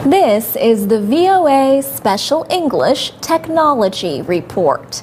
This is the VOA Special English Technology Report.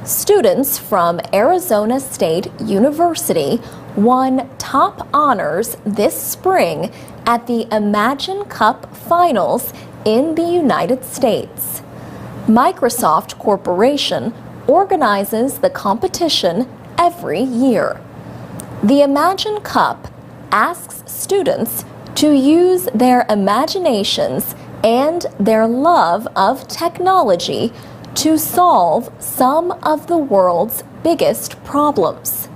Students from Arizona State University won top honors this spring at the Imagine Cup Finals in the United States. Microsoft Corporation organizes the competition every year. The Imagine Cup asks students to use their imaginations and their love of technology to solve some of the world's biggest problems.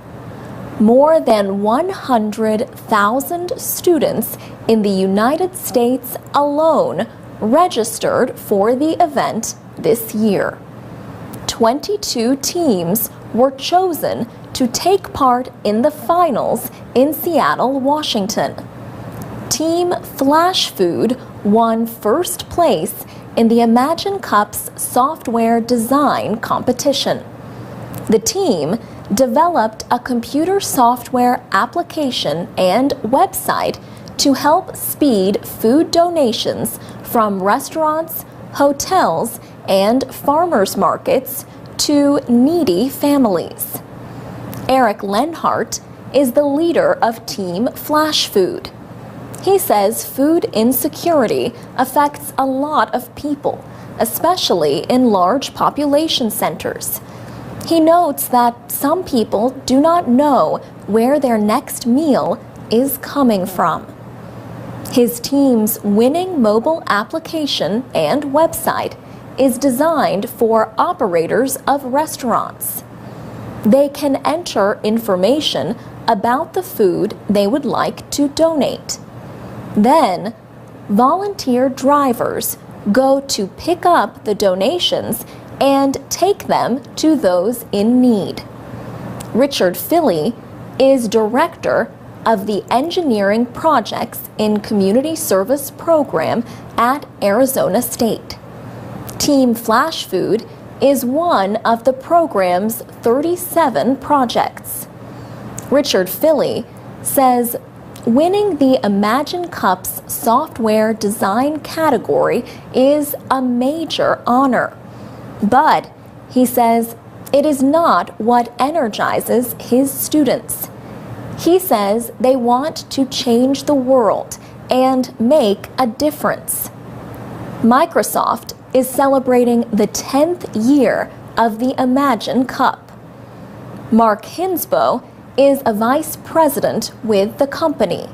More than 100,000 students in the United States alone registered for the event this year. 22 teams were chosen to take part in the finals in Seattle, Washington. Team Flash Food won first place in the Imagine Cup's software design competition. The team developed a computer software application and website to help speed food donations from restaurants, hotels, and farmers markets to needy families. Eric Lenhart is the leader of Team Flash Food. He says food insecurity affects a lot of people, especially in large population centers. He notes that some people do not know where their next meal is coming from. His team's winning mobile application and website is designed for operators of restaurants. They can enter information about the food they would like to donate. Then, volunteer drivers go to pick up the donations and take them to those in need. Richard Philly is director of the Engineering Projects in Community Service program at Arizona State. Team Flash Food is one of the program's 37 projects. Richard Philly says winning the Imagine Cup's software design category is a major honor. But, he says, it is not what energizes his students. He says they want to change the world and make a difference. Microsoft is celebrating the 10th year of the Imagine Cup. Mark Hinsbo is a vice president with the company.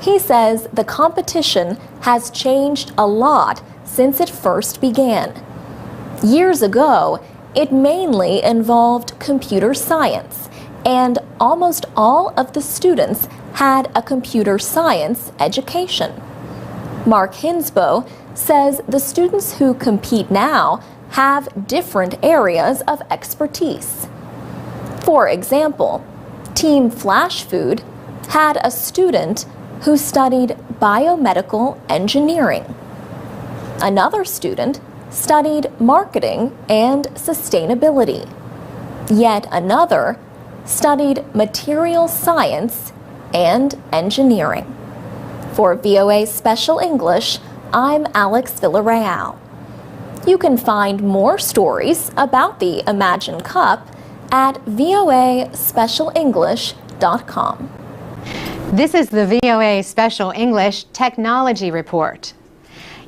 He says the competition has changed a lot since it first began. Years ago, it mainly involved computer science, and almost all of the students had a computer science education. Mark Hinsbo says the students who compete now have different areas of expertise. For example, Team Flash Food had a student who studied biomedical engineering. Another student studied marketing and sustainability. Yet another studied material science and engineering. For VOA Special English, I'm Alex Villarreal. You can find more stories about the Imagine Cup at voaspecialenglish.com. This is the VOA Special English Technology Report.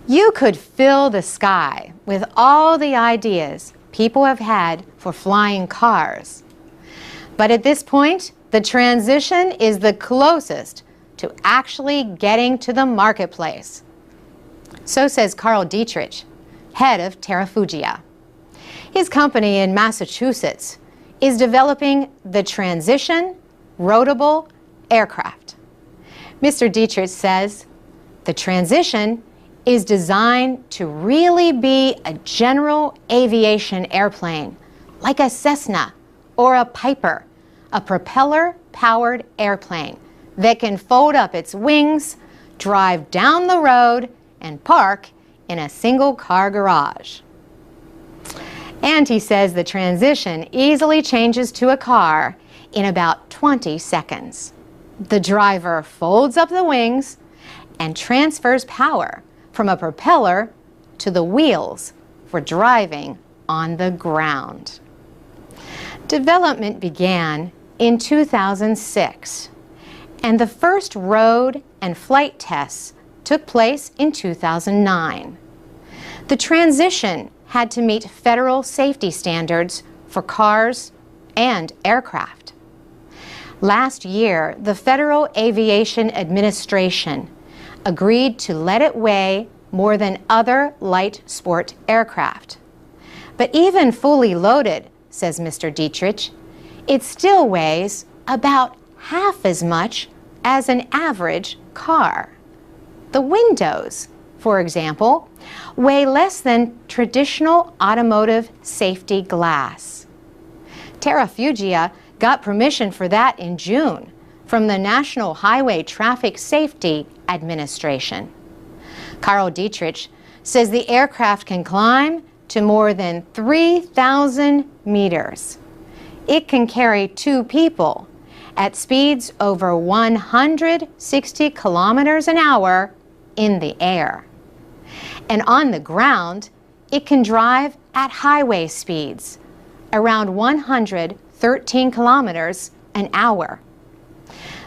You could fill the sky with all the ideas people have had for flying cars. But at this point, the transition is the closest to actually getting to the marketplace. So says Carl Dietrich, head of Terrafugia. His company in Massachusetts is developing the transition roadable aircraft. Mr. Dietrich says the transition is designed to really be a general aviation airplane, like a Cessna or a Piper, a propeller-powered airplane that can fold up its wings, drive down the road, and park in a single-car garage. And he says the transition easily changes to a car in about 20 seconds. The driver folds up the wings and transfers power from a propeller to the wheels for driving on the ground. Development began in 2006, and the first road and flight tests took place in 2009. The transition had to meet federal safety standards for cars and aircraft. Last year, the Federal Aviation Administration agreed to let it weigh more than other light sport aircraft. But even fully loaded, says Mr. Dietrich, it still weighs about half as much as an average car. The windows, for example, weigh less than traditional automotive safety glass. Terrafugia got permission for that in June from the National Highway Traffic Safety Administration. Carl Dietrich says the aircraft can climb to more than 3,000 meters. It can carry 2 people at speeds over 160 kilometers an hour in the air. And on the ground, it can drive at highway speeds, around 113 kilometers an hour.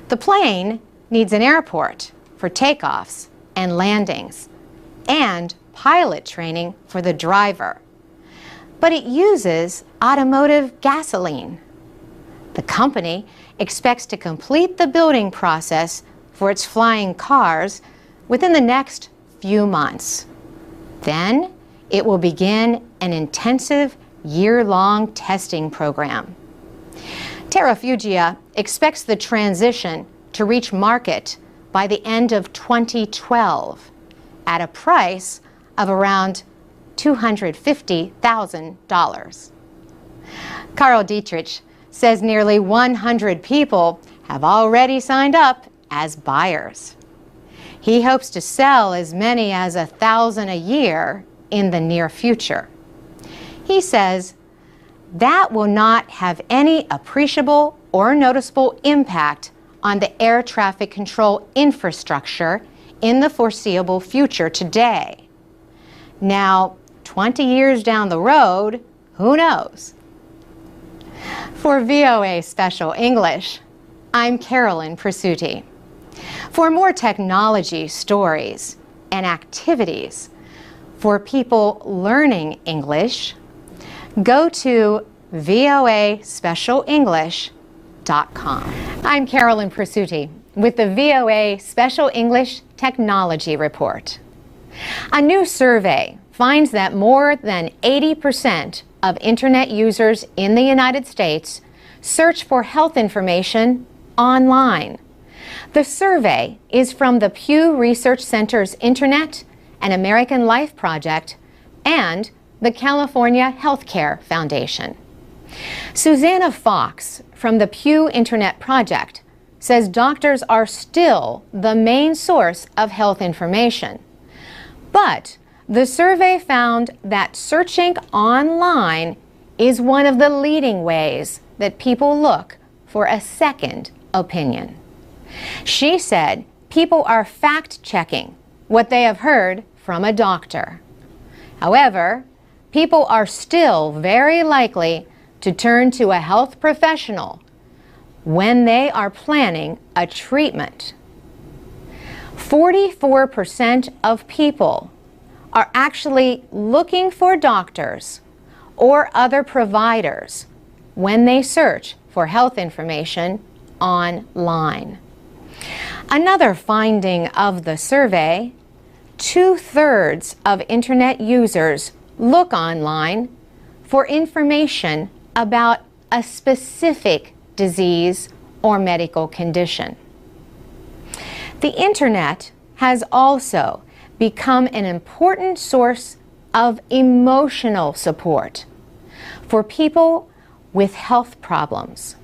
The plane needs an airport for takeoffs and landings, and pilot training for the driver. But it uses automotive gasoline. The company expects to complete the building process for its flying cars within the next few months. Then it will begin an intensive year-long testing program. Terrafugia expects the transition to reach market by the end of 2012 at a price of around $250,000. Carl Dietrich says nearly 100 people have already signed up as buyers. He hopes to sell as many as 1,000 a year in the near future. He says that will not have any appreciable or noticeable impact on the air traffic control infrastructure in the foreseeable future today. Now, 20 years down the road, who knows? For VOA Special English, I'm Carolyn Presutti. For more technology stories and activities for people learning English, go to voaspecialenglish.com. I'm Carolyn Presutti with the VOA Special English Technology Report. A new survey finds that more than 80% of Internet users in the United States search for health information online. The survey is from the Pew Research Center's Internet and American Life Project and the California Healthcare Foundation. Susanna Fox from the Pew Internet Project says doctors are still the main source of health information. But the survey found that searching online is one of the leading ways that people look for a second opinion. She said people are fact-checking what they have heard from a doctor. However, people are still very likely to turn to a health professional when they are planning a treatment. 44% of people are actually looking for doctors or other providers when they search for health information online. Another finding of the survey, 2/3 of Internet users look online for information about a specific disease or medical condition. The Internet has also become an important source of emotional support for people with health problems.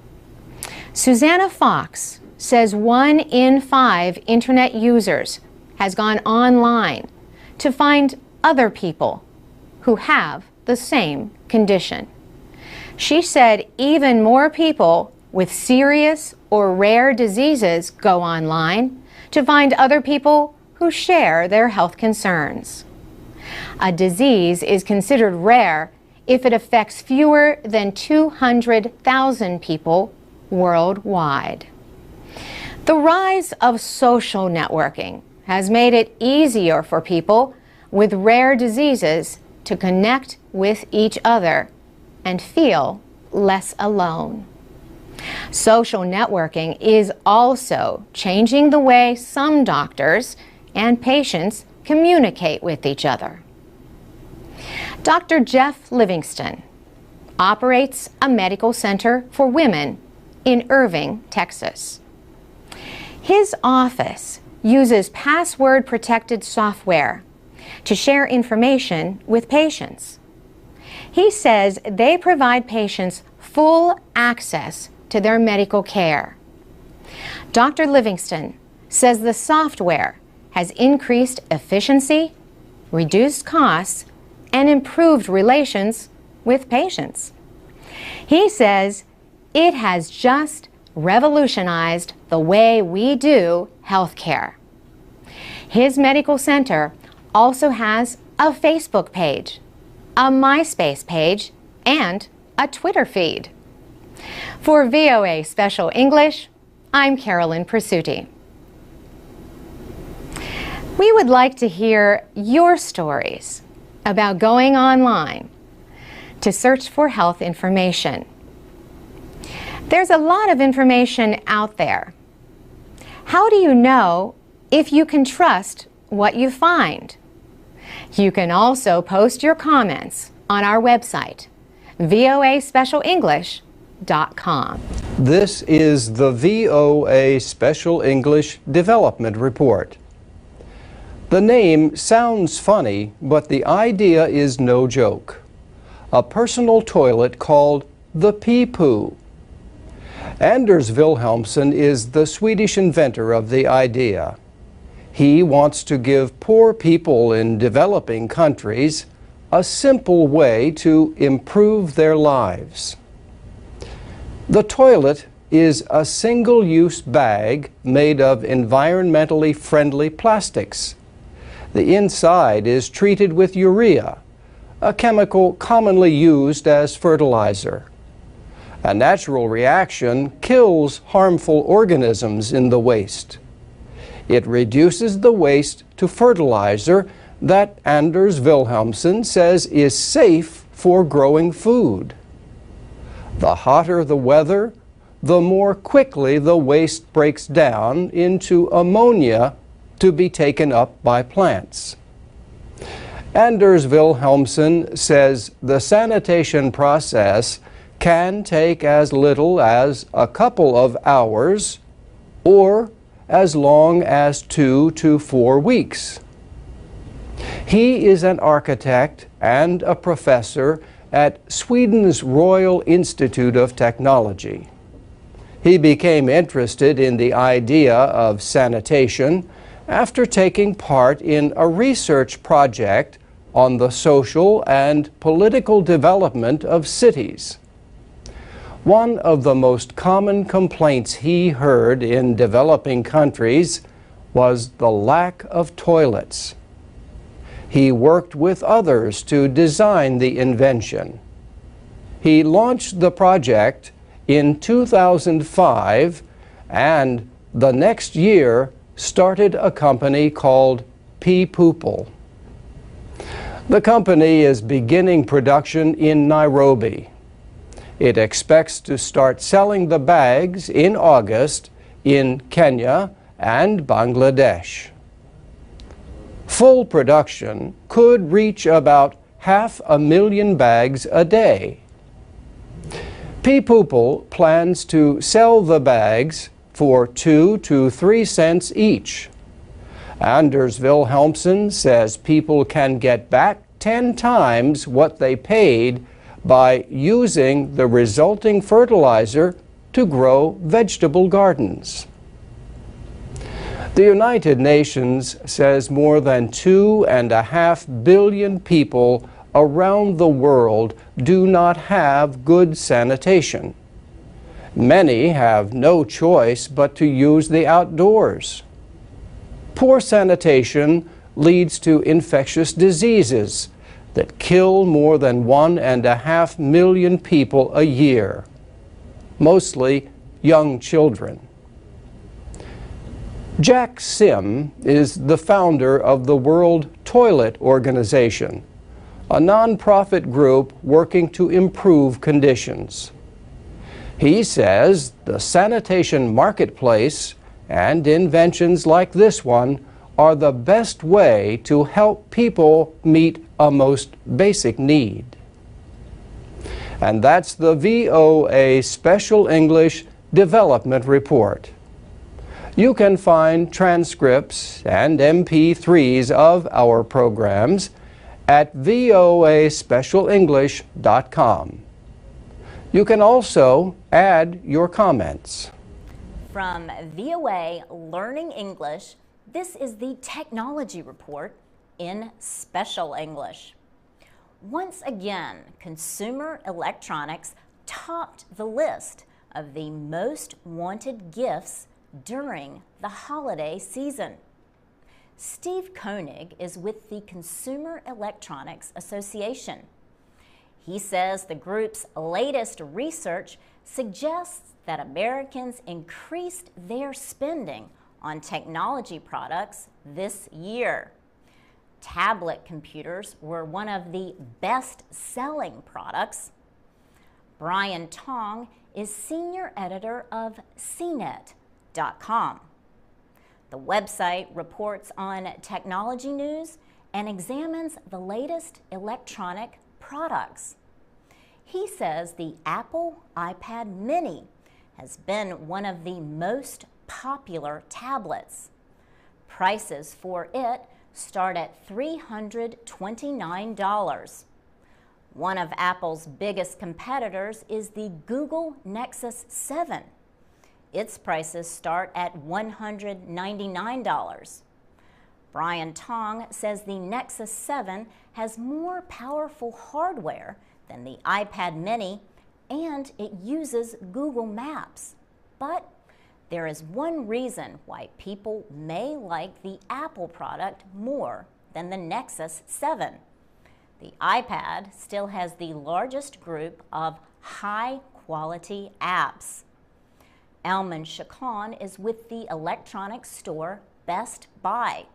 Susanna Fox says 1 in 5 Internet users has gone online to find other people who have the same condition. She said even more people with serious or rare diseases go online to find other people who share their health concerns. A disease is considered rare if it affects fewer than 200,000 people worldwide. The rise of social networking has made it easier for people with rare diseases to connect with each other and feel less alone. Social networking is also changing the way some doctors and patients communicate with each other. Dr. Jeff Livingston operates a medical center for women in Irving, Texas. His office uses password-protected software to share information with patients. He says they provide patients full access to their medical care. Dr. Livingston says the software has increased efficiency, reduced costs, and improved relations with patients. He says it has just revolutionized the way we do healthcare. His medical center also has a Facebook page, a MySpace page, and a Twitter feed. For VOA Special English, I'm Carolyn Persutti. We would like to hear your stories about going online to search for health information. There's a lot of information out there. How do you know if you can trust what you find? You can also post your comments on our website, voaspecialenglish.com. This is the VOA Special English Development Report. The name sounds funny, but the idea is no joke. A personal toilet called the Pee-Poo. Anders Wilhelmsen is the Swedish inventor of the idea. He wants to give poor people in developing countries a simple way to improve their lives. The toilet is a single-use bag made of environmentally friendly plastics. The inside is treated with urea, a chemical commonly used as fertilizer. A natural reaction kills harmful organisms in the waste. It reduces the waste to fertilizer that Anders Wilhelmsen says is safe for growing food. The hotter the weather, the more quickly the waste breaks down into ammonia to be taken up by plants. Anders Wilhelmsen says the sanitation process can take as little as a couple of hours or as long as 2 to 4 weeks. He is an architect and a professor at Sweden's Royal Institute of Technology. He became interested in the idea of sanitation after taking part in a research project on the social and political development of cities. One of the most common complaints he heard in developing countries was the lack of toilets. He worked with others to design the invention. He launched the project in 2005 and the next year started a company called Pee-Poople. The company is beginning production in Nairobi. It expects to start selling the bags in August in Kenya and Bangladesh. Full production could reach about 500,000 bags a day. Pee-Poople plans to sell the bags for 2 to 3 cents each. Anders Wilhelmsen says people can get back 10 times what they paid by using the resulting fertilizer to grow vegetable gardens. The United Nations says more than 2.5 billion people around the world do not have good sanitation. Many have no choice but to use the outdoors. Poor sanitation leads to infectious diseases that kill more than 1.5 million people a year, mostly young children. Jack Sim is the founder of the World Toilet Organization, a nonprofit group working to improve conditions. He says the sanitation marketplace and inventions like this one are the best way to help people meet a most basic need. And that's the VOA Special English Development Report. You can find transcripts and MP3s of our programs at voaspecialenglish.com. You can also add your comments. From VOA Learning English, this is the Technology Report in Special English. Once again, consumer electronics topped the list of the most wanted gifts during the holiday season. Steve Koenig is with the Consumer Electronics Association. He says the group's latest research suggests that Americans increased their spending on technology products this year. Tablet computers were one of the best-selling products. Brian Tong is senior editor of CNET.com. The website reports on technology news and examines the latest electronic products. He says the Apple iPad Mini has been one of the most popular tablets. Prices for it start at $329. One of Apple's biggest competitors is the Google Nexus 7. Its prices start at $199. Brian Tong says the Nexus 7 has more powerful hardware than the iPad Mini, and it uses Google Maps. But there is one reason why people may like the Apple product more than the Nexus 7. The iPad still has the largest group of high-quality apps. Alman Chacon is with the electronics store Best Buy.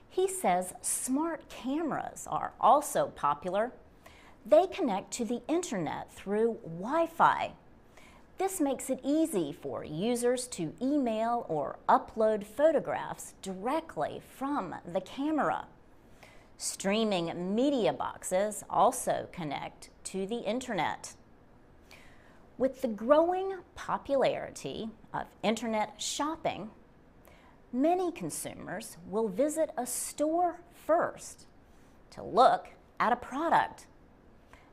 He says smart cameras are also popular. They connect to the internet through Wi-Fi. This makes it easy for users to email or upload photographs directly from the camera. Streaming media boxes also connect to the internet. With the growing popularity of internet shopping, many consumers will visit a store first to look at a product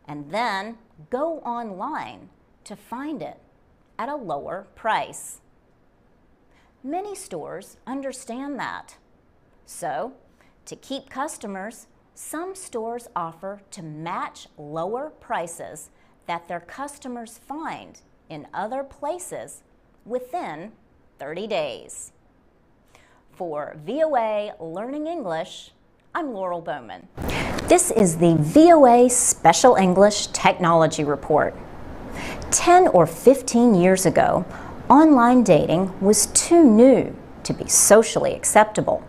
and then go online to find it at a lower price. Many stores understand that. So, to keep customers, some stores offer to match lower prices that their customers find in other places within 30 days. For VOA Learning English, I'm Laurel Bowman. This is the VOA Special English Technology Report. 10 or 15 years ago, online dating was too new to be socially acceptable.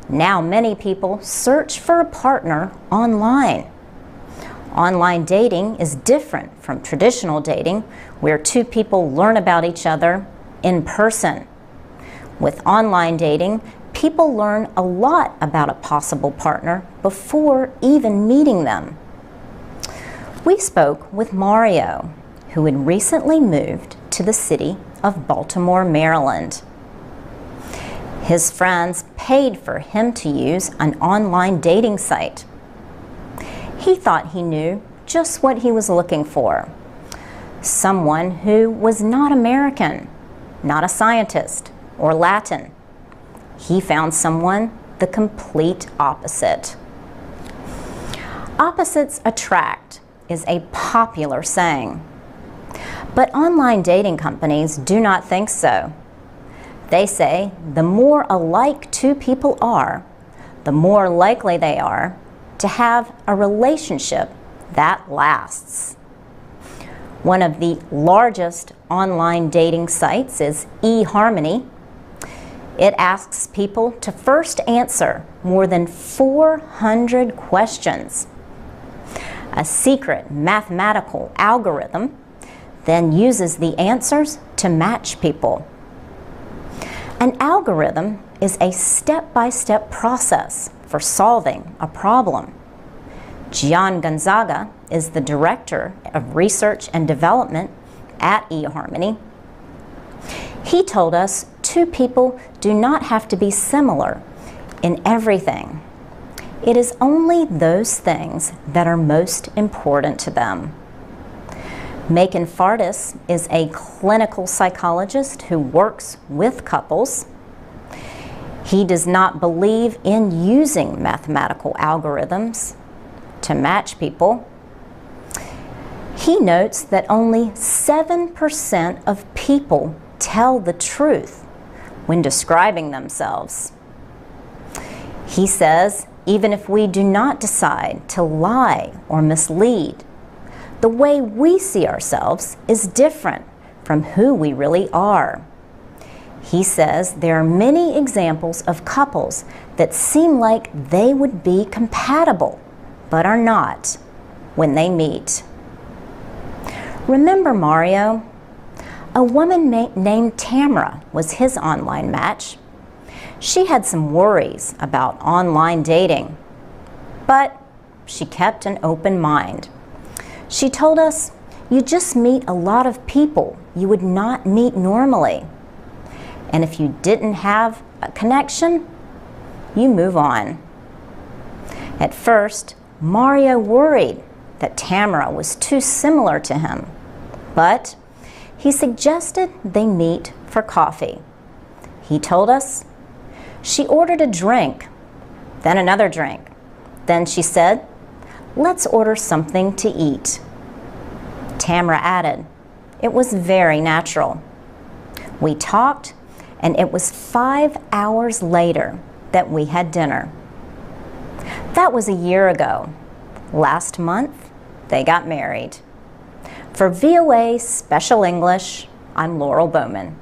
Now many people search for a partner online. Online dating is different from traditional dating, where two people learn about each other in person. With online dating, people learn a lot about a possible partner before even meeting them. We spoke with Mario, who had recently moved to the city of Baltimore, Maryland. His friends paid for him to use an online dating site. He thought he knew just what he was looking for. Someone who was not American, not a scientist, or Latin. He found someone the complete opposite. Opposites attract is a popular saying. But online dating companies do not think so. They say the more alike two people are, the more likely they are to have a relationship that lasts. One of the largest online dating sites is eHarmony. It asks people to first answer more than 400 questions. A secret mathematical algorithm then uses the answers to match people. An algorithm is a step-by-step process for solving a problem. Gian Gonzaga is the Director of Research and Development at eHarmony. He told us two people do not have to be similar in everything. It is only those things that are most important to them. Macon Fardis is a clinical psychologist who works with couples. He does not believe in using mathematical algorithms to match people. He notes that only 7% of people tell the truth when describing themselves. He says even if we do not decide to lie or mislead, the way we see ourselves is different from who we really are. He says there are many examples of couples that seem like they would be compatible, but are not when they meet. Remember Mario? A woman named Tamara was his online match. She had some worries about online dating, but she kept an open mind. She told us, you just meet a lot of people you would not meet normally. And if you didn't have a connection, you move on. At first, Mario worried that Tamara was too similar to him, but he suggested they meet for coffee. He told us she ordered a drink, then another drink. Then she said, let's order something to eat. Tamara added, it was very natural. We talked, and it was 5 hours later that we had dinner. That was a year ago. Last month, they got married. For VOA Special English, I'm Laurel Bowman.